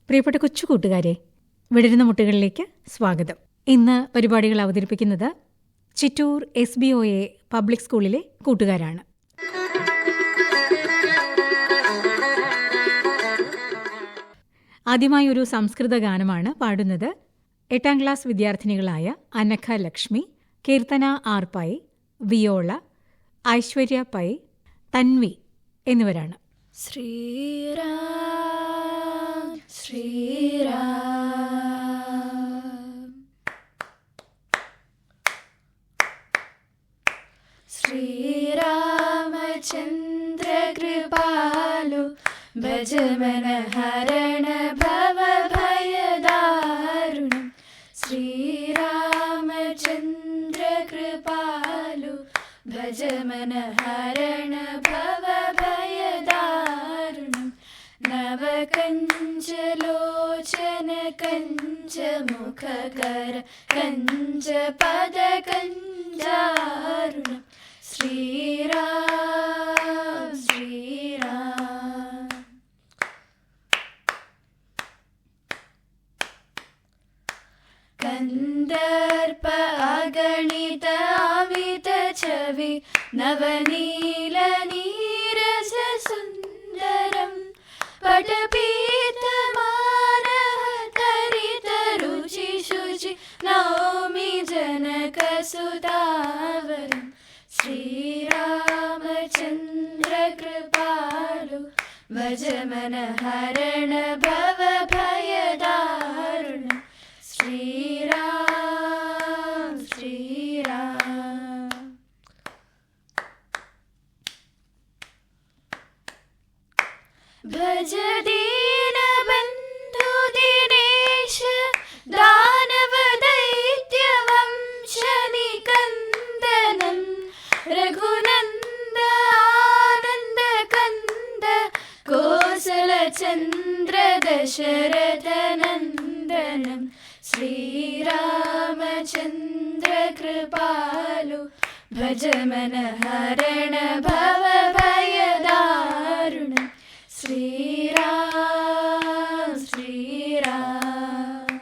പ്രിയപ്പെട്ട കൊച്ചു കൂട്ടുകാരെ, വിടരുന്ന മുട്ടുകളിലേക്ക് സ്വാഗതം. ഇന്ന് പരിപാടികൾ അവതരിപ്പിക്കുന്നത് ചിറ്റൂർ SBOA പബ്ലിക് സ്കൂളിലെ കൂട്ടുകാരാണ്. ആദ്യമായി ഒരു സംസ്കൃത ഗാനമാണ് പാടുന്നത്. 8ാം ക്ലാസ് വിദ്യാർത്ഥിനികളായ അനഘ ലക്ഷ്മി, കീർത്തന ആർ പൈ, വിയോള, ഐശ്വര്യ പൈ, തൻവി എന്നിവരാണ്. ശ്രീരാം ശ്രീരാം ശ്രീരാമചന്ദ്ര കൃപാലു ഭജമന ഹരണ ഭവ ഭയദാരുണം. ശ്രീരാമചന്ദ്ര കൃപാലു ഭജമന ഹരണ ഭവ ഭയദാരുണം. നവകഞ്ചലോചന കഞ്ചമുഖകര കഞ്ചപദ കഞ്ചാരുണം. ശ്രീരാം ശ്രീരാം കന്ദർപ്പ അഗണിത അമിത ഛവി നവനീല നീരസ സുന്ദരം പടപീതമാനഃ തരിത രുചി ശുചി നൗമി ജനകസുതാവരം. ശ്രീരാമചന്ദ്ര കൃപാലു ഭജമന ഹരണ ഭവ ഭയദാരുണം. ശ്രീരാം ശ്രീരാം ഭജ ദീനബന്ധു ദിനേശ ദാനവ ദൈത്യവംശ നികന്ദനം. രഘുനന്ദ ആനന്ദ കന്ദ കോസല ചന്ദ്ര ദശരഥ നന്ദനം. ശ്രീരാമചന്ദ്ര കൃപാലു ഭജമന ഹരണ ഭവ ഭയദാരുണം. ശ്രീരാം ശ്രീരാം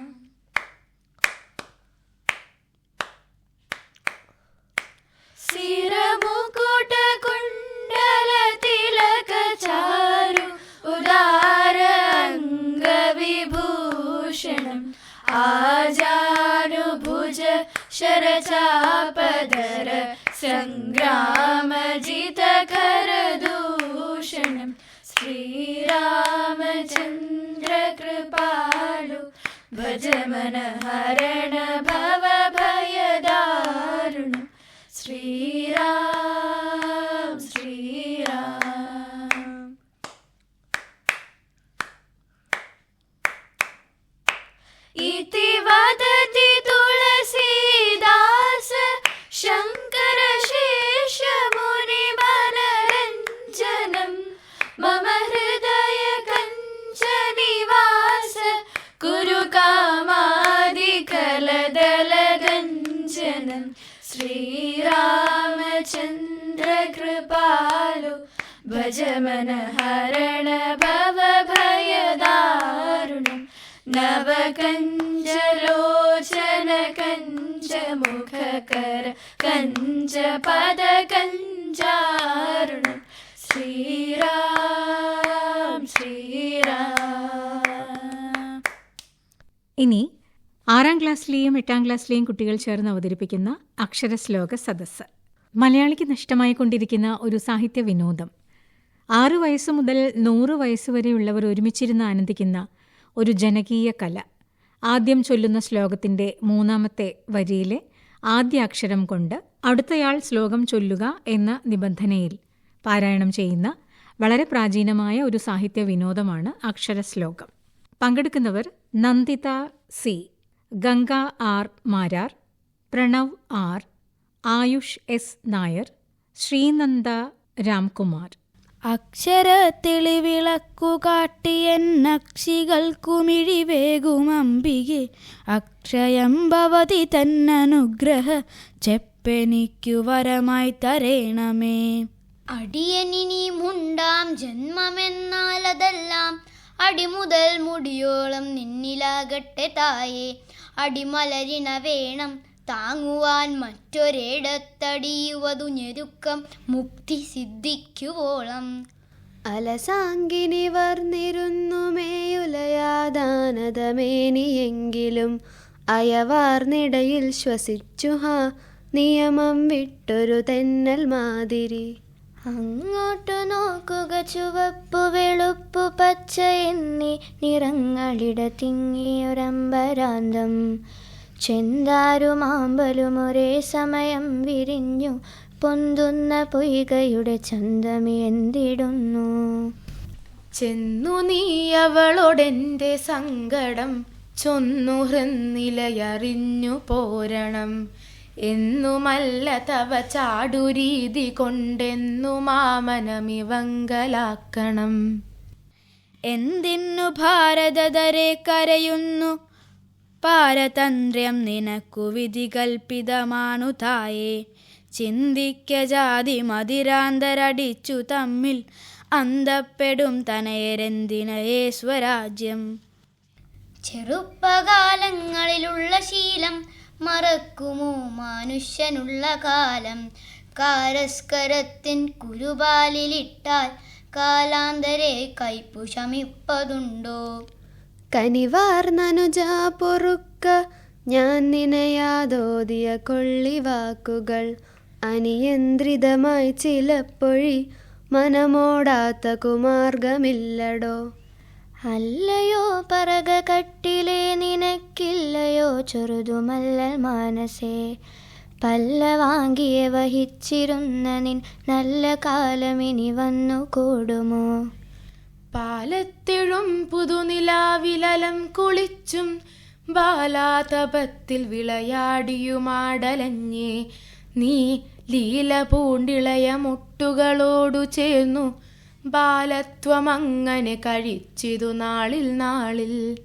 സിരമുകുട കുണ്ഡല തിലക ചാരു ഉദാര അംഗവിഭൂഷണം. ആജാനുഭുജ ശരചാപധര സംഗ്രാമജിത കരദൂഷണം. ശ്രീരാമചന്ദ്ര കൃപാലു ഭജമന ഹരണ ഭവ ഭയദാരുണം. ശ്രീരാം ശ്രീരാം ഇതി വദതി തുളസീദാസ ശങ്കര ശേഷ മുനി മനരഞ്ജനം. മമ ഹൃദയ കഞ്ച നിവാസ കുരു കാമാദികലദല ഗഞ്ജനം. ശ്രീരാമചന്ദ്ര കൃപാലു ഭജമന ഹരണ ഭവ ഭയദാരുണം. നവകഞ്ചലോചന കഞ്ചമുഖകര കഞ്ചപദ കഞ്ചാരുണം. ശ്രീരാം ശ്രീരാം. ഇനി 6ാം ക്ലാസ്സിലെയും 8ാം ക്ലാസ്സിലെയും കുട്ടികൾ ചേർന്ന് അവതരിപ്പിക്കുന്ന അക്ഷരശ്ലോക സദസ്സ്. മലയാളിക്ക് നഷ്ടമായിക്കൊണ്ടിരിക്കുന്ന ഒരു സാഹിത്യ വിനോദം. 6 വയസ്സ് മുതൽ 100 വയസ്സുവരെയുള്ളവർ ഒരുമിച്ചിരുന്ന് ആനന്ദിക്കുന്ന ഒരു ജനകീയ കല. ആദ്യം ചൊല്ലുന്ന ശ്ലോകത്തിൻ്റെ 3ാമത്തെ വരിയിലെ ആദ്യ അക്ഷരം കൊണ്ട് അടുത്തയാൾ ശ്ലോകം ചൊല്ലുക എന്ന നിബന്ധനയിൽ പാരായണം ചെയ്യുന്ന വളരെ പ്രാചീനമായ ഒരു സാഹിത്യ വിനോദമാണ് അക്ഷരശ്ലോകം. പങ്കെടുക്കുന്നവർ Nanditha C, Ganga R Marar, Pranav R, Ayush S Nair, Sreenanda Ramkumar. അക്ഷരത്തെളിവിളക്കു കാട്ടിയെന്നക്ഷികൾക്കുമിഴിവേകുമംബികെ അക്ഷയം ഭവതി തന്നനുഗ്രഹ ചെപ്പെനിക്കു വരമായി തരേണമേ. അടിയനിനിയുമുണ്ടാം ജന്മമെന്നാലതെല്ലാം അടിമുതൽ മുടിയോളം നിന്നിലാകട്ടെ തായേ. അടിമലരിണ വേണം താങ്ങുവാൻ മറ്റൊരിടത്തടിയുവതു ഞെരുക്കം മുക്തി സിദ്ധിക്കുവോളം. അലസാങ്കിനി വർന്നിരുന്നു മേയുലയാദാനതമേനിയെങ്കിലും അയവാർന്നിടയിൽ ശ്വസിച്ചു ഹാ നിയമം വിട്ടൊരു തെന്നൽ മാതിരി. അങ്ങോട്ടു നോക്കുക ചുവപ്പു വെളുപ്പു പച്ച എന്നീ നിറങ്ങളിട തിങ്ങിയൊരമ്പരാന്തം. ചെന്താരുമാമ്പലും ഒരേ സമയം വിരിഞ്ഞു പൊന്തുന്ന പൊയ്കയുടെ ചന്തമി എന്തിടുന്നു. ചെന്നു നീ അവളോടെൻ്റെ സങ്കടം ചൊന്നു ഹൃന്നിലയറിഞ്ഞു പോരണം. എന്നുമല്ല തവ ചാടുരീതി കൊണ്ടെന്നു മാമനമിവങ്കലാക്കണം. എന്തിന്നു ഭാരതധരെ കരയുന്നു, പാരതന്ത്ര്യം നിനക്കു വിധി കൽപ്പിതമാണു തായേ. ചിന്തിക്ക ജാതി മതിരാന്തരടിച്ചു തമ്മിൽ അന്തപ്പെടും തനയരെന്തിനയേ സ്വരാജ്യം. ചെറുപ്പകാലങ്ങളിലുള്ള ശീലം മറക്കുമോ മനുഷ്യനുള്ള കാലം. കാരസ്കരത്തിൻ കുരുപാലിലിട്ടാൽ കാലാന്തരെ കൈപ്പു ശമിപ്പതുണ്ടോ. കനിവാർന്നനുജാ പൊറുക്ക ഞാൻ നിനയാതോതിയ കൊള്ളിവാക്കുകൾ അനിയന്ത്രിതമായി ചിലപ്പൊഴി മനമോടാത്ത കുമാർഗമില്ലടോ. അല്ലയോ പറക കട്ടിലേ നിനക്കില്ലയോ ചെറുതുമല്ലൽ മാനസേ. പല്ലവാങ്കിയെ വഹിച്ചിരുന്ന നിൻ നല്ല കാലമിനി വന്നു കൂടുമോ. പാലത്തിഴും പുതുനിലാവിലലം കുളിച്ചും ബാലാതപത്തിൽ വിളയാടിയുമാടലഞ്ഞേ നീ ലീല പൂണ്ടിളയ മുട്ടുകളോടു ചേർന്നു ബാലത്വമങ്ങനെ കഴിച്ചിതു നാളിൽ നാളിൽ.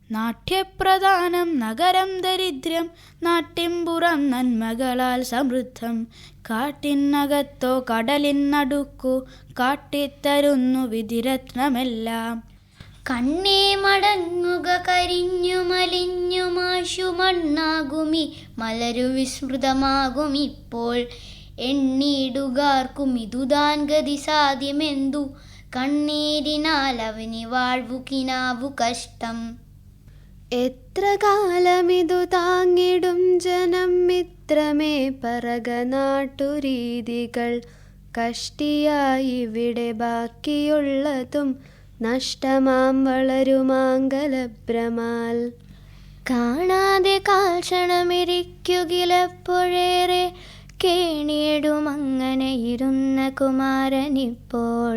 നാട്യപ്രധാനം നഗരം ദരിദ്രം, നാട്ടിൻപുറം നന്മകളാൽ സമൃദ്ധം. കാട്ടിനകത്തോ കടലിനടുക്കു കാട്ടിത്തരുന്നു വിധിരത്നമെല്ലാം. കണ്ണേ മടങ്ങുക കരിഞ്ഞു മലിഞ്ഞു മാശു മണ്ണാകുമി മലരു വിസ്മൃതമാകുമിപ്പോൾ. എണ്ണീടുകാർക്കും ഇതുതാൻ ഗതി സാധ്യമെന്തു, കണ്ണീരിനാൽ അവനി വാഴ്വു കിനാവു കഷ്ടം. എത്ര കാലമിതു താങ്ങിടും ജനം മിത്രമേ പറക നാട്ടുരീതികൾ. കഷ്ടിയായി ഇവിടെ ബാക്കിയുള്ളതും നഷ്ടമാം വളരുമാങ്കലഭ്രമാൽ. കാണാതെ കാൽക്ഷണമിരിക്കുകിലപ്പോഴേറെ കേണിയിടുമങ്ങനെ ഇരുന്ന കുമാരനിപ്പോൾ.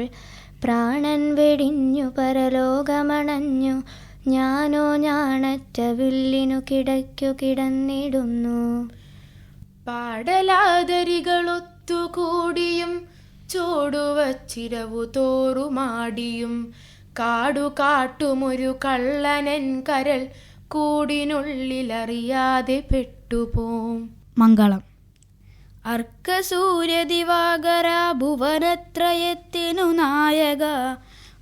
പ്രാണൻ വെടിഞ്ഞു പരലോകമണഞ്ഞു ഞാനോ ഞാണറ്റ വില്ലിനു കിടക്കു കിടന്നിടുന്നു. പാടലാദരികളൊത്തുകൂടിയും ചോടുവച്ചിരവു തോറുമാടിയും കാടു കാട്ടുമൊരു കള്ളനൻ കരൾ കൂടിനുള്ളിലറിയാതെ പെട്ടുപോം. മംഗളം. അർക്കസൂര്യദിവാകര ഭുവനത്രയത്തിനു നായക,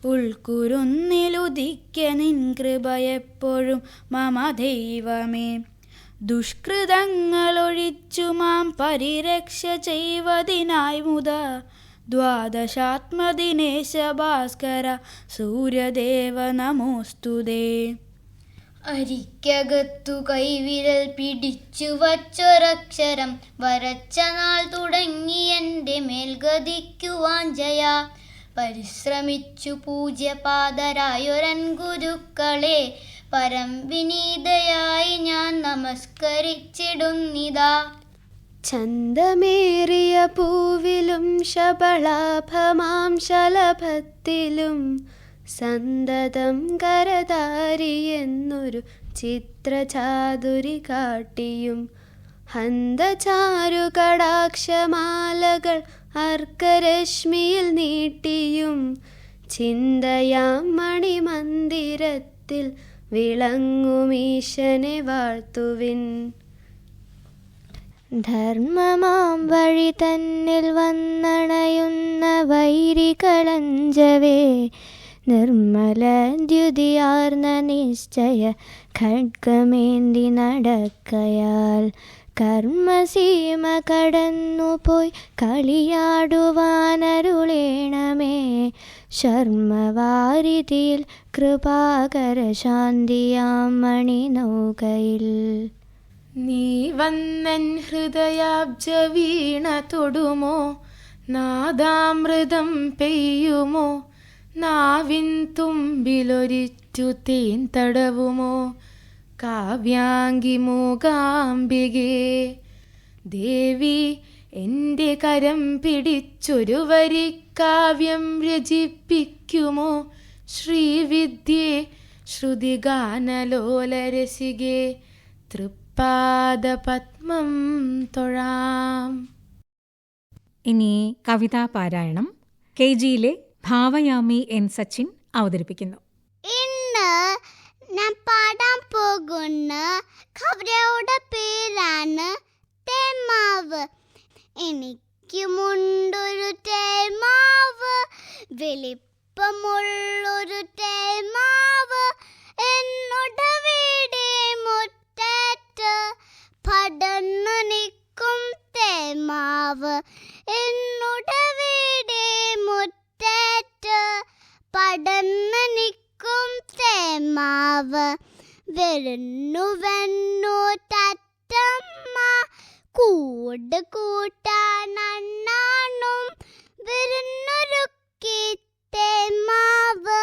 ഉൾക്കുരുന്നിലുദിക്ക നിൻ കൃപയെപ്പോഴും മമ ദൈവമേ. ദുഷ്കൃതങ്ങളൊഴിച്ചു മാം പരിരക്ഷ ചെയ്വതിനായി മുത ദ്വാദശാത്മദിനേശ ഭാസ്കര സൂര്യദേവ നമോസ്തുതേ. അരിക്കകത്തു കൈവിരൽ പിടിച്ചു വച്ചൊരക്ഷരം വരച്ച നാൾ തുടങ്ങി എൻ്റെ മേൽഗതിക്കുവാൻ ജയ. പരിശ്രമിച്ചു പൂജ്യപാദരായൊരൻ ഗുരുക്കളെ പരം വിനീതയായി ഞാൻ നമസ്കരിച്ചിടുന്നിതാ. ചന്തമേറിയ പൂവിലും ശബളാഭമാം ശലഭത്തിലും സന്തതം കരതാരിയെന്നൊരു ചിത്രചാതുരി കാട്ടിയും ഹന്തചാരു കടാക്ഷമാലകൾ അർക്കരശ്മിയിൽ നീട്ടിയും ചിന്തയാം മണിമന്ദിരത്തിൽ വിളങ്ങുമീശനെ വാഴ്ത്തുവിൻ. ധർമ്മമാം വഴി തന്നിൽ വന്നണയുന്ന വൈരികളഞ്ചവേ നിർമ്മല ദ്യുതിയാർന്ന നിശ്ചയ ഖഡ്ഗമേന്തി നടക്കയാൽ കർമ്മസീമ കടന്നുപോയി കളിയാടുവാനരുളേണമേ. ശർമ്മവാരിതിയിൽ കൃപാകര ശാന്തിയാം മണിനൗകയിൽ നീ വന്നൻ ഹൃദയാബ്ജ വീണ തൊടുമോ, നാദാമൃതം പെയ്യുമോ, നാവിൻ തുമ്പിലൊരിറ്റു തേൻ തടവുമോ, കാവ്യാംഗി മൂകാംബികേ. ദേവി എൻ്റെ കരം പിടിച്ചൊരു വരി കാവ്യം രചിപ്പിക്കുമോ, ശ്രീവിദ്യേ ശ്രുതിഗാനലോലരസികേ, തൃപ്പാദപത്മം തൊഴാം. ഇനി കവിതാ പാരായണം KGയിലെ ഭാവയാമി എൻ സച്ചിൻ അവതരിപ്പിക്കുന്നു. ഇന്ന് ഞാൻ പാടാൻ പോകുന്ന കവിതയുടെ പേരാണ് തേന്മാവ്. എനിക്കുമുണ്ടൊരു തേന്മാവ്, വലിപ്പമുള്ളൊരു തേന്മാവ്, എന്നോട് വീടേ മുറ്റത്ത് പടർന്നു നിൽക്കും തേന്മാവ്, എന്നോട് വീടേ മുറ്റത്ത് പടർന്നു നിൽക്കും തേന്മാവ്. വരുന്നു തത്തമ്മ കൂട് കൂട്ടാനണ്ണാണും, വരുന്നൊരുക്കി തേന്മാവ്,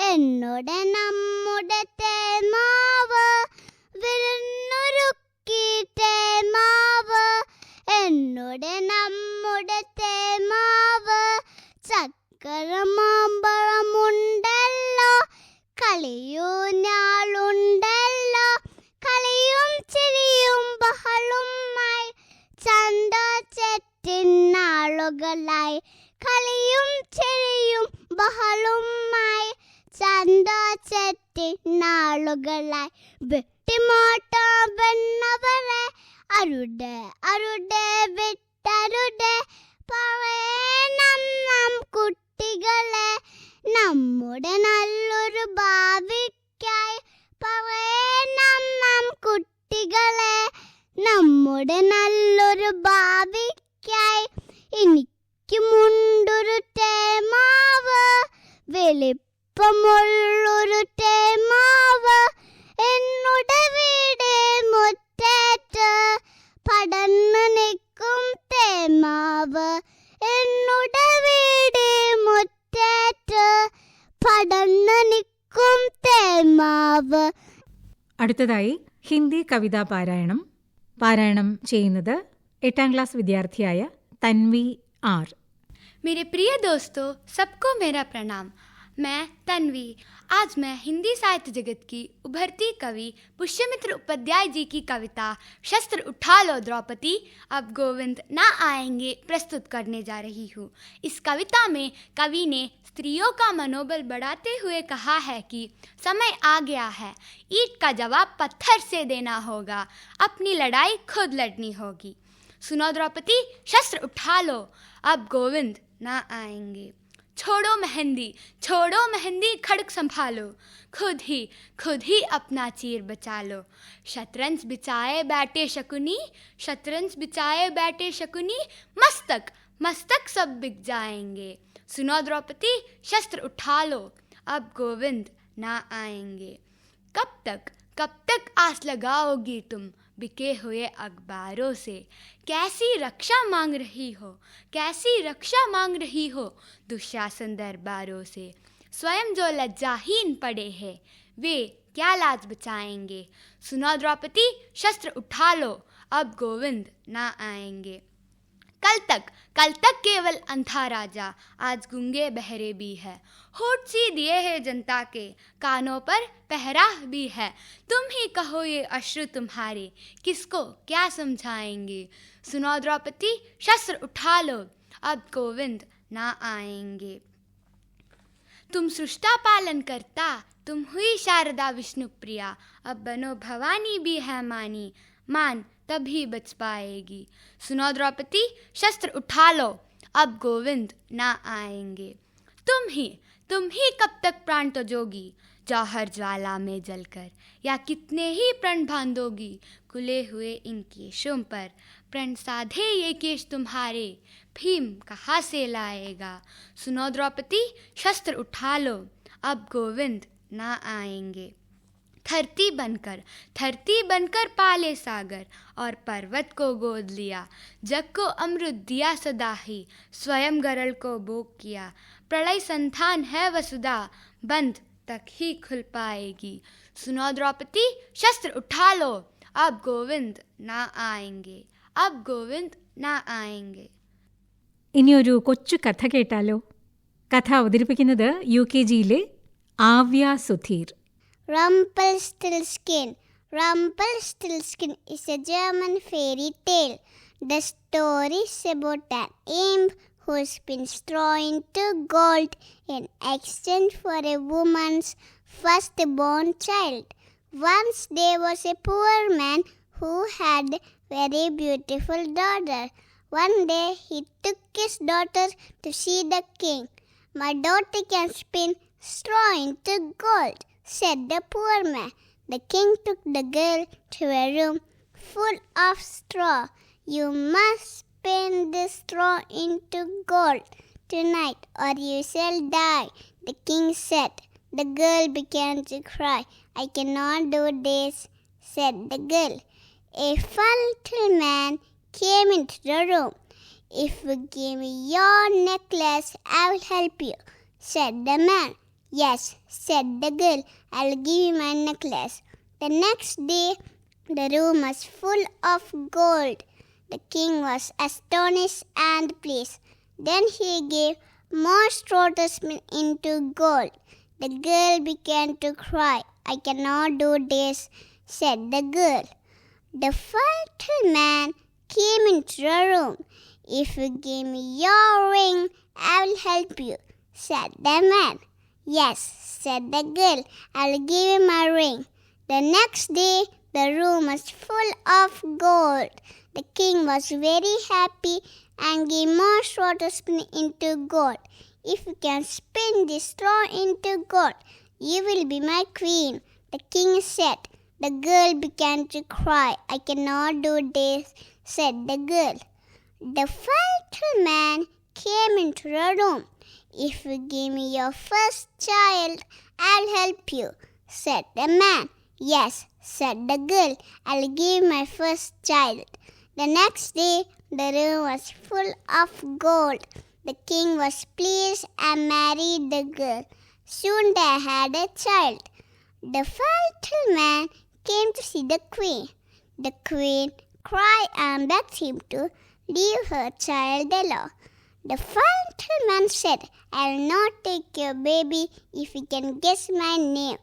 എന്നോട് നമ്മുടെ തേന്മാവ്, വരുന്നൊരുക്കി തേന്മാവ്, എന്നോട് നമ്മുടെ തേന്മാവ്. ചക്കര മാമ്പഴമുണ്ടല്ലോ, കളിയൂഞ്ഞാലുണ്ടല്ലോ, കളിയും ചിരിയും ബഹളുമായി ചന്തോച്ചെത്തിനാളുകളായി, കളിയും ചിരിയും ബഹളുമായി ചന്തോച്ചെത്തിനാളുകളായി. വെട്ടിമോട്ടോ വെണ്ണവരെ അരുടെ അരുടെ വിട്ടരുടെ പറയണം നാം കുട്ടികളെ, നമ്മുടെ നല്ലൊരു ഭാവിക്കായി പറയണം നാം കുട്ടികളെ, നമ്മുടെ നല്ലൊരു ഭാവിക്കായി. എനിക്കുമുണ്ടൊരു തേന്മാവ്, വലിപ്പമുള്ളൊരു തേന്മാവ്, എന്നോട് വീടേ മുറ്റത്ത് പടർന്നു നിൽക്കും തേന്മാവ്, എന്നോട് വീടേ മുറ്റത്ത് പടർന്നു നിൽക്കും തേന്മാവ്. അടുത്തതായി ഹിന്ദി കവിതാ പാരായണം ചെയ്യുന്നത് 8ാം ക്ലാസ് വിദ്യാർത്ഥിയായ തൻവി ആർ. मेरे प्रिय दोस्तों, सबको मेरा प्रणाम। मैं तन्वी। आज मैं हिंदी साहित्य जगत की उभरती कवि पुष्यमित्र उपाध्याय जी की कविता शस्त्र उठा लो द्रौपदी अब गोविंद ना आएंगे प्रस्तुत करने जा रही हूँ। इस कविता में कवि ने स्त्रियों का मनोबल बढ़ाते हुए कहा है कि समय आ गया है, ईंट का जवाब पत्थर से देना होगा, अपनी लड़ाई खुद लड़नी होगी। सुनो द्रौपदी, शस्त्र उठा लो, अब गोविंद ना आएंगे। छोड़ो मेहंदी खड़ग संभालो, खुद ही अपना चीर बचा लो। शतरंज बिछाए बैठे शकुनी मस्तक सब बिक जाएंगे। सुनो द्रौपदी, शस्त्र उठा लो, अब गोविंद ना आएंगे। कब तक आस लगाओगी तुम बिके हुए अखबारों से, कैसी रक्षा मांग रही हो दुशासन दरबारों से। स्वयं जो लज्जाहीन पड़े हैं वे क्या लाज बचाएंगे। सुनो द्रौपदी, शस्त्र उठा लो, अब गोविंद ना आएंगे। कल तक केवल अंधा राजा, आज गूंगे बहरे भी है, होठ सी दिए हैं जनता के, कानों पर पहरा भी है। तुम ही कहो ये अश्रु तुम्हारे, किसको क्या समझाएंगे। सुनो द्रौपदी, शस्त्र उठा लो, अब गोविंद ना आएंगे। तुम सृष्टा पालन करता, तुम हुई शारदा विष्णु प्रिया, अब बनो भवानी भी है मान तभी बच पाएगी। सुनो द्रौपदी, शस्त्र उठा लो, अब गोविंद ना आएंगे। तुम ही कब तक प्राण तजोगी, जौहर ज्वाला में जलकर, या कितने ही प्रण बांधोगी, खुले हुए इन केशों पर, प्रण साधे ये केश तुम्हारे, भीम कहाँ से लाएगा। सुनो द्रौपदी, शस्त्र उठा लो, अब गोविंद ना आएंगे। धरती बनकर पाले सागर, और पर्वत को गोद लिया, जग को अमृत दिया सदा ही, स्वयं गरल को भोग किया, प्रलय संतान है वसुधा, बंद तक ही खुल पाएगी। सुनो द्रौपदी, शस्त्र उठा लो, अब गोविंद ना आएंगे, अब गोविंद ना आएंगे. ഇനിയൊരു കൊച്ചു കഥ കേട്ടാലോ? കഥ അവതരിപ്പിക്കുന്നത് UKGയിലെ ആവ്യ Sudheer. Rumpelstiltskin. Rumpelstiltskin is a German fairy tale. The story is about an imp who spins straw into gold in exchange for a woman's firstborn child. Once there was a poor man who had a very beautiful daughter. One day he took his daughter to see the king. "My daughter can spin straw into gold," said the poor man. The king took the girl to a room full of straw. "You must spin this straw into gold tonight, or you shall die," the king said. The girl began to cry. "I cannot do this," said the girl. A little man came into the room. "If you give me your necklace, I will help you," said the man. "Yes," said the girl, "I'll give you my necklace." The next day, the room was full of gold. The king was astonished and pleased. Then he gave more straw to spin into gold. The girl began to cry. "I cannot do this," said the girl. The little man came into the room. "If you give me your ring, I will help you," said the man. "Yes," said the girl, "I'll give you my ring." The next day, the room was full of gold. The king was very happy and gave more straw to spin into gold. "If you can spin this straw into gold, you will be my queen," the king said. The girl began to cry. "I cannot do this," said the girl. The little man came into the room. "If you give me your first child, I'll help you," said the man. "Yes," said the girl, "I'll give my first child." The next day, the room was full of gold. The king was pleased and married the girl. Soon they had a child. The little man came to see the queen. The queen cried and begged him to leave her child alone. The little man said, "I'll not take your baby if you can guess my name.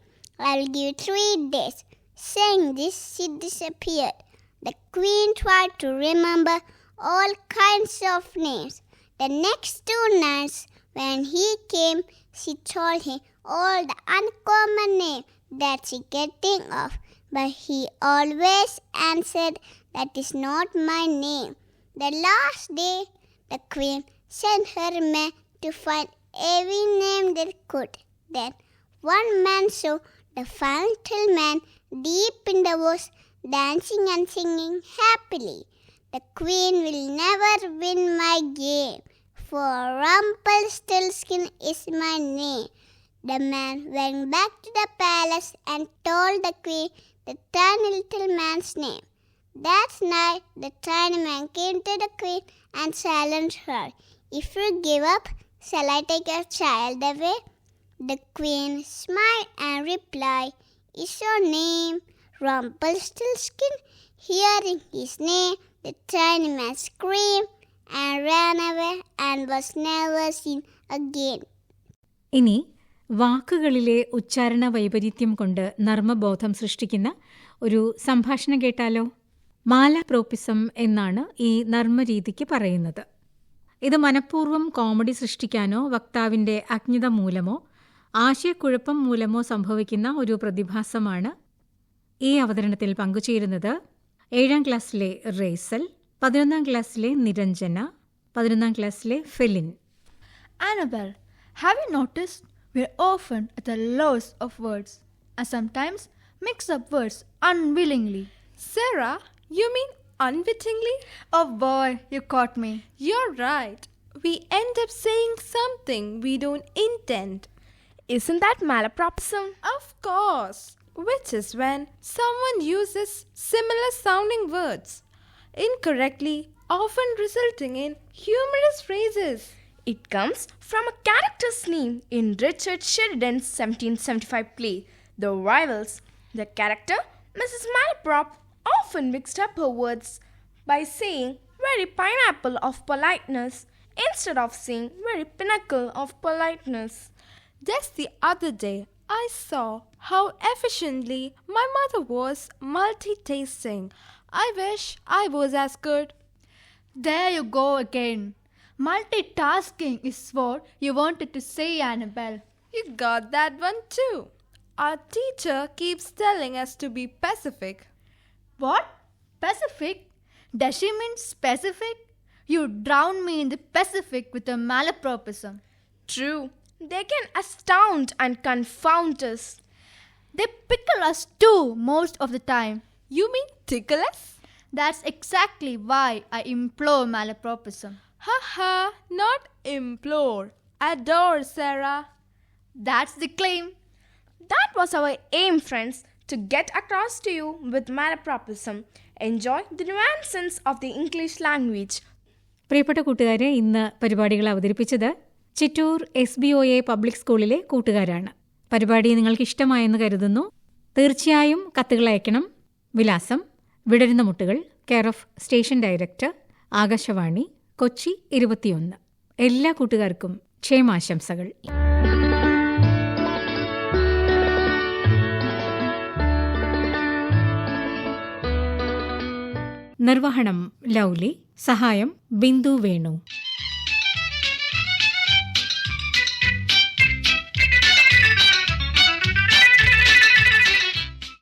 I'll give you 3 days." Saying this, she disappeared. The queen tried to remember all kinds of names. The next 2 nights, when he came, she told him all the uncommon names that she could think of. But he always answered, "That is not my name." The last day, the queen sent her men to find every name they could. Then one man saw the little man deep in the woods, dancing and singing happily. "The queen will never win my game, for Rumpelstiltskin is my name." The man went back to the palace and told the queen the tiny little man's name. That night, the tiny man came to the queen and challenged her. "If you give up, shall I take your child away?" The queen smiled and replied, "Is your name Rumpelstiltskin?" Hearing his name, the tiny man screamed and ran away and was never seen again. ഇനി വാക്കുകളിലെ ഉച്ചാരണ വൈപരീത്യം കൊണ്ട് നർമ്മബോധം സൃഷ്ടിക്കുന്ന ഒരു സംഭാഷണം കേട്ടാലോ? മാലാപ്രോപ്പിസം എന്നാണ് ഈ നർമ്മരീതിക്ക് പറയുന്നത്. ഇത് മനഃപൂർവ്വം കോമഡി സൃഷ്ടിക്കാനോ വക്താവിൻ്റെ അജ്ഞത മൂലമോ ആശയക്കുഴപ്പം മൂലമോ സംഭവിക്കുന്ന ഒരു പ്രതിഭാസമാണ്. ഈ അവതരണത്തിൽ പങ്കുചേരുന്നത് 7ാം ക്ലാസ്സിലെ റേസൽ, 11ാം ക്ലാസ്സിലെ നിരഞ്ജന, 11ാം ക്ലാസ്സിലെ feline. Annabelle, Have you noticed we're often at a loss of words and sometimes mix up words unwillingly? Sarah, you mean unwittingly? Oh boy, you caught me. You're right. We end up saying something we don't intend. Isn't that malapropism? Of course. Which is when someone uses similar sounding words incorrectly, often resulting in humorous phrases. It comes from a character's name in Richard Sheridan's 1775 play, The Rivals. The character, Mrs. Malaprop, often mixed up her words by saying very pineapple of politeness instead of saying very pinnacle of politeness. Just the other day, I saw how efficiently my mother was multitasking. I wish I was as good. There you go again. Multitasking is what you wanted to say, Annabelle. You got that one too. Our teacher keeps telling us to be pacific. What? Pacific? Does she mean specific? You drowned me in the Pacific with a malapropism. True. They can astound and confound us. They pickle us too most of the time. You mean tickle us? That's exactly why I implore malapropism. Haha, not implore. Adore, Sarah. That's the claim. That was our aim, friends, to get across to you with malapropism. Enjoy the nuances of the English language. പ്രിയപ്പെട്ട കൂട്ടുകാരെ, ഇന്ന് പരിപാടികൾ അവതരിപ്പിച്ചത് Chittur SBOA public സ്കൂളിലെ കൂട്ടുകാരാണ്. പരിപാടി നിങ്ങൾക്ക് ഇഷ്ടമായെന്ന് കരുതുന്നു. തീർച്ചയായും കത്തുകൾ അയക്കണം. വിലാസം: വിടരുന്ന മുട്ടുകൾ, care of station director, Akashvani, Kochi 21. എല്ലാ കൂട്ടുകാർക്കും ക്ഷേമാശംസകൾ. നിർവഹണം ലൗലി, സഹായം ബിന്ദു വേണു.